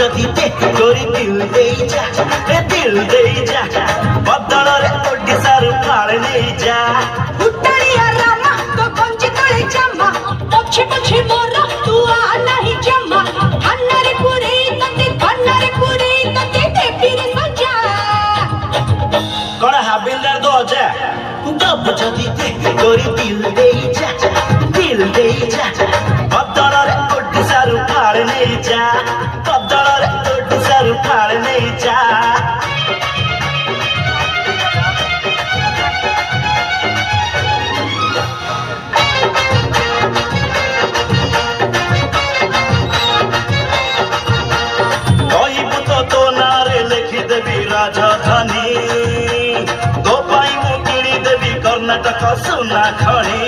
ଯଦି କରି ଦିଲ ଦେଇଯା ଦିଲ ଦେଇଯା ବଦଳରେ ଓଡ଼ିଶାରୁ ଫାଳେ ନେଇଯା ଉଟାଳିଆ ରାମା ତୋ ଗଞ୍ଜି ତଳେ ଜାମା ପଛେ ପଛେ ମୋର ତୁ ଆ ନାହିଁ ଜମା କାନରେ ପୁରେଇ ତତେ ଦେବିରେ ସଜା କଣ ହାବିଲଦାର ଦୋ ଅଜା ଦବୁ ଯଦି କରି ଦିଲ ଦେଇଯା ବଦଳରେ ଓଡ଼ିଶାରୁ ଫାଳେ ନେଇଯା ବଦଳରେ ଓଡ଼ିଶାରୁ ଫାଳେ ନେଇଯା କହିବୁ ତ ତୋ ନାଁରେ ଲେଖିଦେବି ରାଜଧାନୀ ତୋ ପାଇଁ ମୁଁ କିଣିଦେବି କର୍ଣ୍ଣାଟକ ସୁନା ଖଣି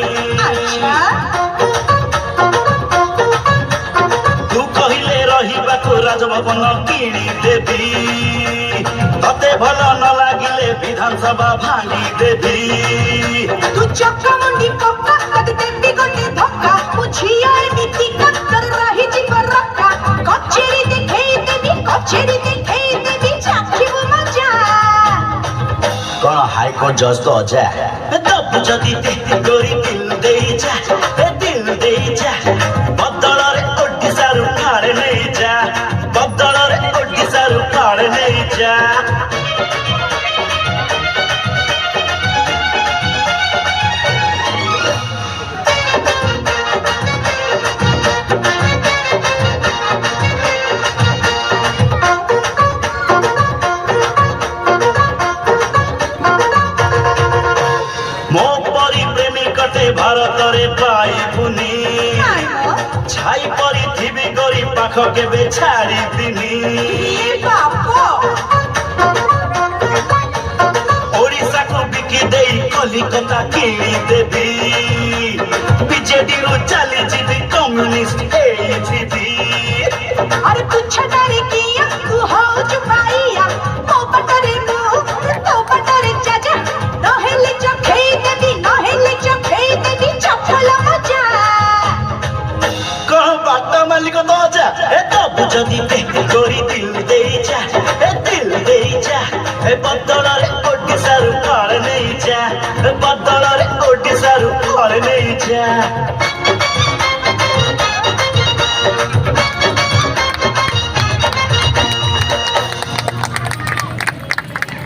ତୁ କହିଲେ ରହିବାକୁ ରାଜଭବନ କିଣିଦେବି ତତେ ଭଲ ନ ଲାଗିଲେ ବିଧାନସଭା ଭାଙ୍ଗିଦେବି ତୁ ଚକାମୁଣ୍ଡି ପକ୍କା ତତେ ଦେବି ଗୋଟେ ଧକ୍କା ମୁଁ ଝିଅ ଏମିତି କତ୍ତର ରହିଯିବ ରକ୍କା କଚେରୀ ଦେଖେଇ ଦେବି ଚାଖିବୁ ମଜା କଣ ହାଇକୋର୍ଟ ଜଜ୍ ତ ଅଜା ଦବୁ ଯଦି କରି ଦିଲ ଦେଇଯା ବଦଳରେ ଓଡ଼ିଶାରୁ ଫାଳେ ନେଇଯା ବଦଳରେ ଓଡ଼ିଶାରୁ ଫାଳେ ନେଇଯା ମୋ ପରି ପ୍ରେମିକଟେ ଭାରତରେ ପାଇବୁନି ଛାଇ ପରି ଥିବି କରି ପାଖ କେବେ ଛାଡ଼ିବିନି ଓଡ଼ିଶାକୁ ବିକି ଦେଇ କଲିକତା କିଣିଦେବି ବିଜେଡିରୁ ଚାଲିଯିବି କମ୍ୟୁନିଷ୍ଟ ହେଇଯିବି अरे तुझ डरे किया तू हौज पाइया तो पटरे चाचा नहेले चखेई देवी चफल मजा कह बाटा मालिक तो अजा दबु ଯଦି କରି ଦିଲ ଦେଇଯା ବଦଳରେ ଓଡ଼ିଶାରୁ ଫାଳେ ନେଇଯା ବଦଳରେ ଓଡ଼ିଶାରୁ ଫାଳେ ନେଇଯା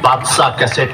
बादशाह कैसेट